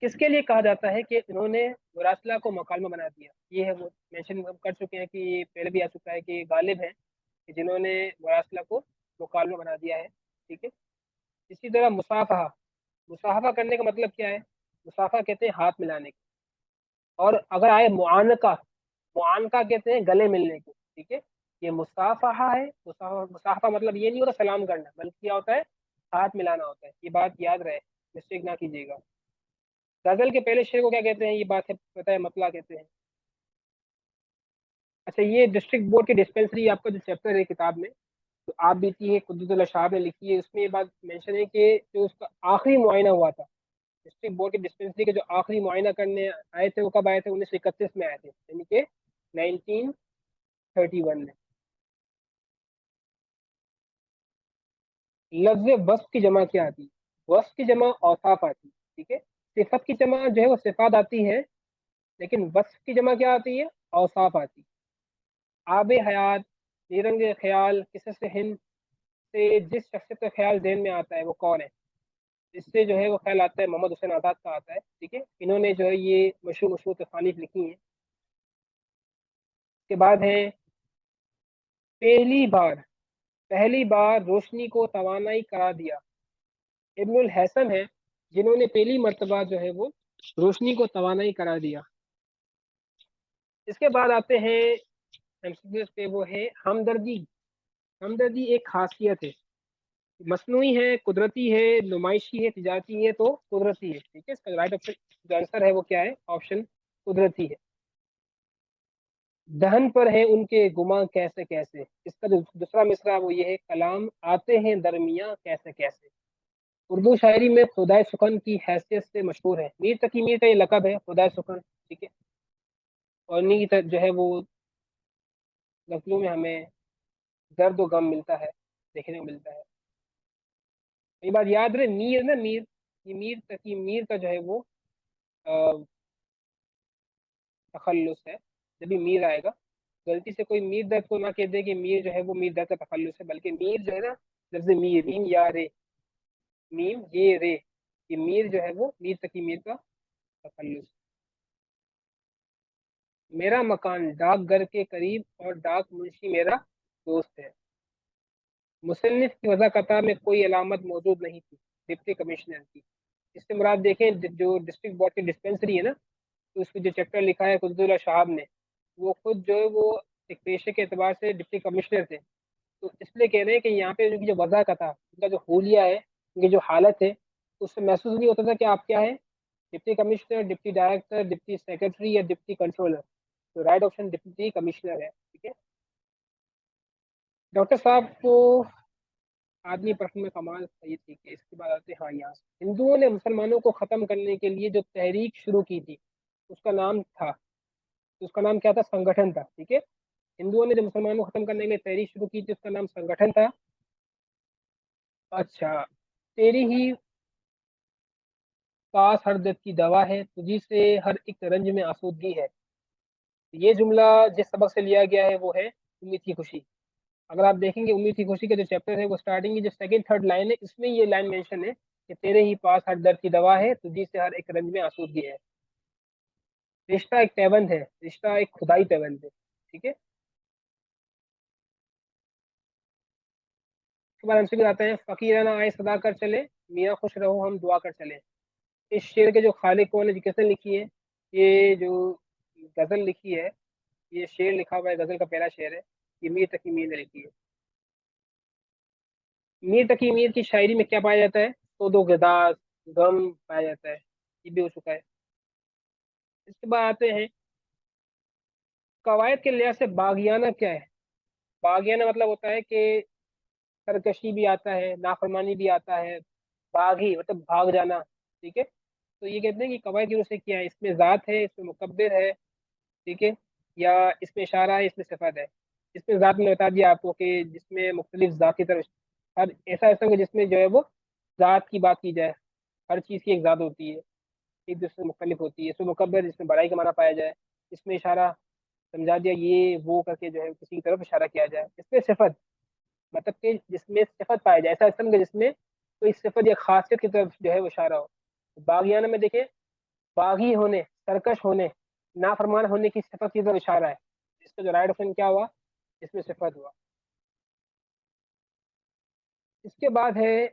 किसके लिए कहा जाता है कि इन्होंने मुरासला को मकालमा बना दिया? ये है वो मेंशन हम कर चुके हैं कि ये पहले भी आ चुका है कि गालिब है कि जिन्होंने मुरासला को मुकालमा बना दिया है। ठीक है। इसी तरह मुसाफहा, मुसाफा करने का मतलब क्या है? मुसाफा कहते हैं हाथ मिलाने को। और अगर आए मुआनका, मुआनका कहते हैं गले मिलने को। ठीक है। ये मुसाफहा है। मुसाफा, मुसाफा मतलब ये नहीं होता सलाम करना, बल्कि क्या होता है? हाथ मिलाना होता है। ये बात याद रहे, मिस्टेक ना कीजिएगा। गजल के पहले शेर को क्या कहते हैं? ये बात है पता है, मतला कहते हैं। अच्छा, ये डिस्ट्रिक्ट बोर्ड की डिस्पेंसरी आपका जो चैप्टर है किताब में, तो आप बीती है कुद्दुस अशाब ने लिखी है, उसमें ये बात मेंशन है कि जो उसका आखिरी मुआयना हुआ था, डिस्ट्रिक्ट बोर्ड की डिस्पेंसरी के जो आखिरी मुआयना करने आए थे वो कब आए थे? 1931 में आए थे, यानी कि 1931 में। लफ्ज वस्फ की जमा क्या आती है? वस्फ की जमा औसाफ आती है। ठीक है। सिफत की जमा जो है वो सिफात आती है, लेकिन वस्फ की जमा क्या आती है? औसाफ आती है। आब हयात, निरंग ख्याल, किसस हिंद से जिस शख्सियत का ख्याल जहन में आता है वो कौन है? इससे जो है वो ख्याल आता है मोहम्मद हुसैन आजाद का आता है। ठीक है। इन्होंने जो है ये मशहूर मशहूर तसानीफ लिखी हैं। उसके बाद है पहली बार, पहली बार रोशनी को तवानाई करा दिया, इब्नुल हैसम है जिन्होंने पहली मर्तबा जो है वो रोशनी को तवानाई करा दिया। इसके बाद आते हैं एमसीक्यूज पे, वो है हमदर्दी। हमदर्दी एक खासियत है, मसनूई है, कुदरती है, नुमाइशी है, तिजारती है, तो कुदरती है। ठीक है। इसका राइट ऑप्शन जो आंसर है वो क्या है? ऑप्शन कुदरती है। दहन पर है उनके गुमा कैसे कैसे, इसका जो दूसरा मिसरा वो ये है, कलाम आते हैं दरमिया कैसे कैसे। उर्दू शायरी में खुदाई सुखन की हैसियत से मशहूर है। मीर तकी मीर का ये लकब है खुदाई सुखन। ठीक है। और इन्हीं की जो है वो गजलों में हमें दर्द व गम मिलता है, देखने को मिलता है। ये बात याद रहे, मीर ना मीर, ये मीर तकी मीर का जो है वो तखल्लुस है। जब भी मीर आएगा, गलती से कोई मीर दर्द को ना कह दे कि मीर जो है वो मीर दर्द का तखल्लुस है, बल्कि मीर जो है ना, लफ्ज मीर, मीम या रे, मीम ये रे, ये मीर जो है वो मीर तकी मीर का तखल्लुस। मेरा मकान डाकघर के करीब और डाक मुंशी मेरा दोस्त है। मुसन्निफ की वज़ा कतार में कोई अलामत मौजूद नहीं थी डिप्टी कमिश्नर की। इससे मुराद देखें, जो डिस्ट्रिक्ट बोर्ड की डिस्पेंसरी है ना, तो उसमें जो चैप्टर लिखा है कुतुबुल्लाह साहब ने, वो खुद जो है वो एक पेशे के एतबार से डिप्टी कमिश्नर थे। तो इसलिए कह रहे हैं कि यहाँ पे उनकी जो वज़ा कता, उनका जो हुलिया है, उनकी जो हालत है, उससे महसूस नहीं होता था कि आप क्या है, deputy commissioner, deputy director, deputy secretary या डिप्टी कंट्रोलर। तो राइट ऑप्शन डिप्टी कमिश्नर है। ठीक है। डॉक्टर साहब को आदमी परखने में कमाल, सही, ठीक है। इसके बाद आते हैं, हाँ, यहाँ से हिंदुओं ने मुसलमानों को खत्म करने के लिए जो तहरीक शुरू की थी, उसका नाम था, उसका नाम क्या था? संगठन था। ठीक है। हिंदुओं ने जो मुसलमानों को खत्म करने के लिए तहरीक शुरू की थी, उसका नाम संगठन था। अच्छा, तेरी ही पास हर दर्द की दवा है, तुझी से हर एक रंज में आसूदगी है। ये जुमला जिस सबक से लिया गया है वो है उम्मीद की खुशी। अगर आप देखेंगे उम्मीद की खुशी का जो चैप्टर है, वो स्टार्टिंग की जो सेकंड थर्ड लाइन है, इसमें ये लाइन मेंशन है कि तेरे ही पास हर दर्द की दवा है, तुझी से हर एक रंज में आसूदगी है। रिश्ता एक पैबंद है, रिश्ता एक खुदाई पैबंद है। ठीक है। उसके बाद हमसे आते हैं, फकीराना आए सदा कर चले, मियाँ खुश रहो हम दुआ कर चले। इस शेर के जो खालिक कौन है, किसने लिखी है? ये जो गजल लिखी है, ये शेर लिखा हुआ है, गजल का पहला शेर है, ये मीर तकी मीर ने लिखी है। मीर तकी मीर की शायरी में क्या पाया जाता है? तो दो गदास, गम पाया जाता है। ये भी हो चुका है। इसके बाद आते हैं, कवायद के लिहाज से बागियाना क्या है? बागियाना मतलब होता है कि सरकशी भी आता है, नाफरमानी भी आता है, बागी मतलब भाग जाना। ठीक है। तो ये कहते हैं कि कवायद की रूह से क्या है, इसमें ज़ात है, इसमें मुकब्बिर है, ठीक है, या इसमें इशारा है, इसमें सिफत है। इसमें ज़ात में बता दिया आपको कि जिसमें मुख्तलिफ ज़ात की तरफ, हर ऐसा ऐसा कि जिसमें जो है वो ज़ात की बात की जाए, हर चीज़ की एक ज़ात होती है, एक दूसरे से मुख्तलिफ होती है। इसमें मुकब्बिर, जिसमें बड़ाई का माना पाया जाए। इसमें इशारा, समझा दिया ये वो करके जो है किसी की तरफ इशारा किया जाए। इसमें सिफत, मतलब कि जिसमें सिफत पाया जाए, ऐसा इसम कि जिसमें कोई सिफत या खासियत की तरफ जो है वो इशारा हो। बागियाना में देखें, बागी होने, सरकश होने, नाफरमान होने की सिफत की तरफ इशारा है। इसका जो राइट ऑप्शन क्या हुआ? इसमें सिफत हुआ। इसके बाद है,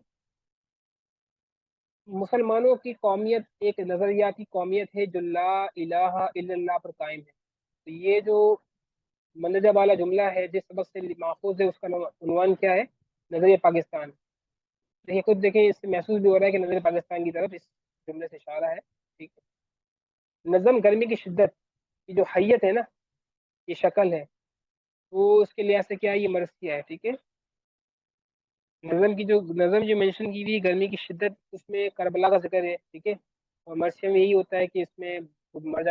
मुसलमानों की कौमियत एक नजरियाती कौमियत है जो ला इलाहा इल्लल्लाह पर कायम है। तो ये जो मंदजा वाला जुमला है, जिस सबक से माखूज है, उसका नाम उन्वान क्या है? नजरिया पाकिस्तान। देखिए, खुद देखें, इससे महसूस भी हो रहा है कि नजरिया पाकिस्तान की तरफ इस जुमले से इशारा है। ठीक है। नज़म गर्मी की शिद्दत की जो हैयत है ना, ये शक्ल है, वो उसके लिहाज से क्या है? ये मरसिया है। ठीक है। नज़म जो मेंशन की हुई गर्मी की शिद्दत, उसमें करबला का जिक्र है। ठीक है। और मरसिया में यही होता है कि इसमें मर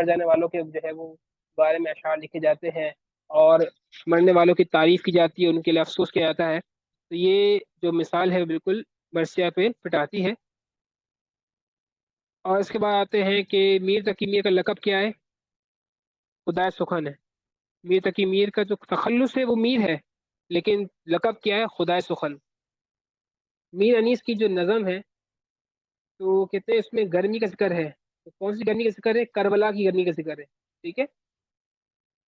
जाने वालों के जो है वो बारे में अशार लिखे जाते हैं, और मरने वालों की तारीफ की जाती है, उनके लिए अफसोस किया जाता है। तो ये जो मिसाल है बिल्कुल मरसिया पे पिटाती है। और इसके बाद आते हैं कि मीर तकी मीर का लकब क्या है? खुदा सुखन है। मीर तकी मीर का जो तखल्लुस है वो मीर है, लेकिन लकब क्या है? खुदा सुखन। मीर अनीस की जो नज़म है, तो कहते हैं इसमें गर्मी का जिक्र है। तो कौन सी गर्मी का जिक्र है? करबला की गर्मी का जिक्र है। ठीक है।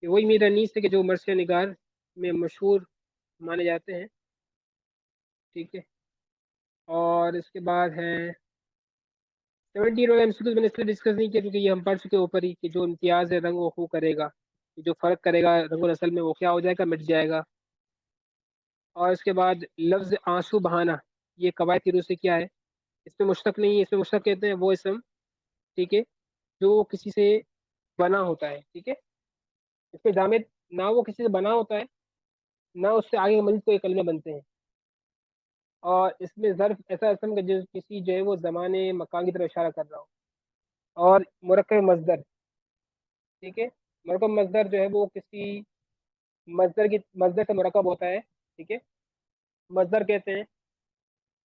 ये वही मीर अनीस है कि जो मरसिया निगार में मशहूर माने जाते हैं। ठीक है। और इसके बाद है 17 वाला एमसीक्यू, मैंने इसलिए डिस्कस नहीं किया क्योंकि ये हम पढ़ चुके हैं ऊपर ही, कि जो इम्तियाज है रंग वो खू करेगा, जो फर्क करेगा रंग और नस्ल में, वो क्या हो जाएगा? मिट जाएगा। और इसके बाद लफ्ज आंसू बहाना, ये कवायद की रूह से क्या है? इसमें मुश्तक नहीं है, इसमें मुश्तक कहते हैं वो इसम, ठीक है, जो किसी से बना होता है। ठीक है। इसमें जामिद, ना वो किसी से बना होता है, ना उससे आगे मजीद कोई कलमे बनते हैं। और इसमें ज़र्फ ऐसा इसम का जो किसी जो है वो ज़माने मकान की तरफ इशारा कर रहा हो। और मुरक्कब मजदर, ठीक है, मुरक्कब मजदर जो है वो किसी मजदर से मुरक्कब होता है। ठीक है। मजदर कहते हैं,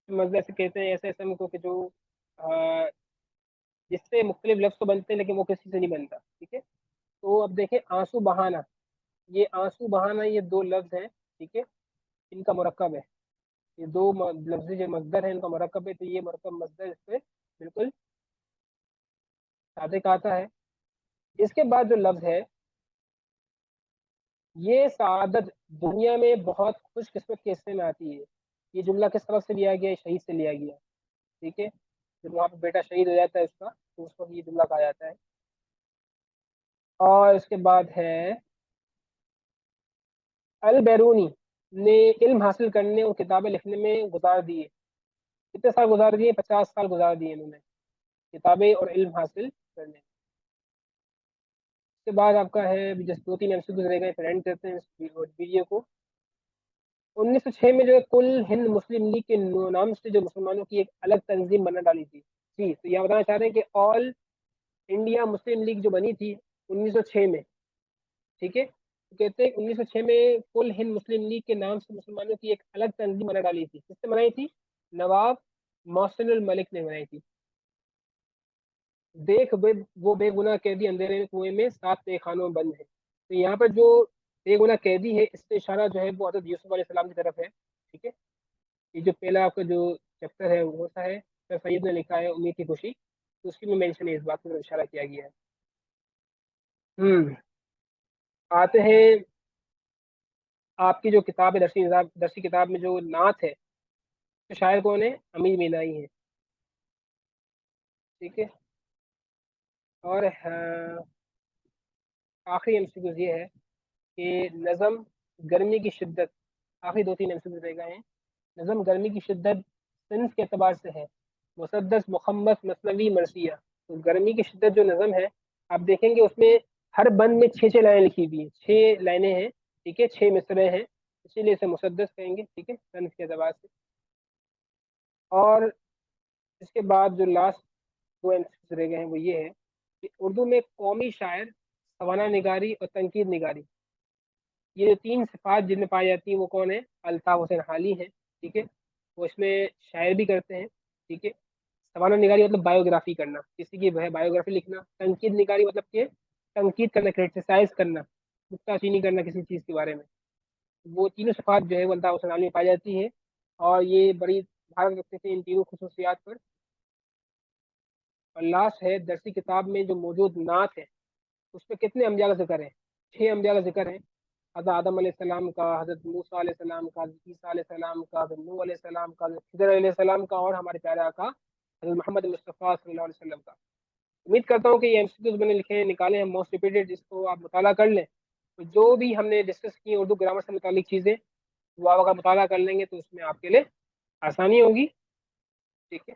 मजदर से कहते हैं ऐसे इसम को कि जो جس سے مختلف لفظ تو بنتے ہیں لیکن وہ کسی سے نہیں بنتا. ٹھیک ہے. تو اب دیکھیں آنسو بہانا. یہ آنسو بہانا یہ دو لفظ ہیں. ٹھیک ہے. ان کا مرکب ہے. یہ دو لفظ جو مصدر ہے ان کا مرکب ہے. تو یہ مرکب مصدر اس پہ بالکل صادق آتا ہے. اس کے بعد جو لفظ ہے یہ سعادت دنیا میں بہت خوش قسمت کے حصے میں آتی ہے. یہ جملہ کس طرف سے لیا گیا ہے؟ شہید سے لیا گیا. ٹھیک ہے. جب وہاں پہ بیٹا شہید ہو جاتا ہے اس کا تو اس وقت یہ جملہ کہا جاتا ہے. اور اس کے بعد ہے البیرونی نے علم حاصل کرنے اور کتابیں لکھنے میں گزار دیے. کتنے سال گزار دیے؟ 50 سال گزار دیے انہوں نے کتابیں اور علم حاصل کرنے میں. اس کے بعد آپ کا ہے جس 2-3 گزرے گئے پھر اینڈ کرتے ہیں اس ویڈیو کو. 1906 میں جو ہے کل ہند مسلم لیگ کے نام سے جو مسلمانوں کی ایک الگ تنظیم بنا ڈالی تھی. جی تو یہ بتانا چاہ رہے ہیں کہ آل انڈیا مسلم لیگ جو بنی تھی 1906 میں. ٹھیک ہے. تو کہتے ہیں 1906 میں کل ہند مسلم لیگ کے نام سے مسلمانوں کی ایک الگ تنظیم بنا ڈالی تھی. کس نے بنائی تھی؟ نواب محسن الملک نے بنائی تھی. دیکھ وہ بے گناہ قیدی اندھیرے کنویں میں 7 تہہ خانوں میں بند ہے. تو یہاں پر جو بے گناہ قیدی ہے اس سے اشارہ جو ہے وہ حضرت یوسف علیہ السلام کی طرف ہے. ٹھیک ہے. یہ جو پہلا آپ کا جو چیپٹر ہے وہ سا ہے سر سید نے لکھا ہے امید کی خوشی. تو اس کی بھی مینشن ہے اس بات پر اشارہ کیا گیا ہے. آتے ہیں آپ کی جو کتاب ہے درسی کتاب میں جو نعت ہے تو شاعر کون ہے؟ امیر مینائی ہے. ٹھیک ہے. اور آخری MCQs یہ ہے کہ نظم گرمی کی شدت. آخری 2-3 رہ گئے ہیں. نظم گرمی کی شدت صنف کے اعتبار سے ہے مسدس مخمس مثنوی مرثیہ. تو گرمی کی شدت جو نظم ہے آپ دیکھیں گے اس میں ہر بند میں 6 لائنیں لکھی ہوئی ہیں. 6 لائنیں ہیں. ٹھیک ہے. 6 مصرے ہیں اسی لیے اسے مسدس کہیں گے. ٹھیک ہے. صنف کے اعتبار سے. اور اس کے بعد جو لاسٹ 2 رہ گئے ہیں وہ یہ ہے کہ اردو میں قومی شاعر سوانح نگاری اور تنقید نگاری یہ جو 3 صفات جن میں پائی جاتی ہیں وہ کون ہے؟ الطاف حسین حالی ہیں. ٹھیک ہے. وہ اس میں شاعر بھی کرتے ہیں. ٹھیک ہے. سوانح نگاری مطلب بایوگرافی کرنا کسی کی بایوگرافی لکھنا. تنقید نگاری مطلب کہ تنقید کرنا کرٹیسائز کرنا نکتہ چینی کرنا کسی چیز کے بارے میں. وہ تینوں صفات جو ہے وہ الطاف حسین حالی میں پائی جاتی ہے اور یہ بڑی دھیان رکھتے تھے ان تینوں خصوصیات پر. اور لاسٹ ہے درسی کتاب میں جو موجود نعت ہے اس میں کتنے انبیاء کا ذکر ہے؟ 6 انبیاء کا ذکر ہے. حضرت آدم علیہ السلام کا، حضرت موسیٰ علیہ السلام کا، حضرت عیسیٰ علیہ السلام کا، حضرت نوح علیہ السلام کا، حضرت خضر علیہ السلام کا اور ہمارے پیارے آقا حضرت محمد مصطفیٰ صلی اللہ علیہ وسلم کا. امید کرتا ہوں کہ یہ MCQs میں نے لکھے ہیں نکالے ہیں موسٹ ریپیٹڈ جس کو آپ مطالعہ کر لیں. تو جو بھی ہم نے ڈسکس کی اردو گرامر سے متعلق چیزیں وہ آپ اگر مطالعہ کر لیں گے تو اس میں آپ کے لیے آسانی ہوگی. ٹھیک ہے.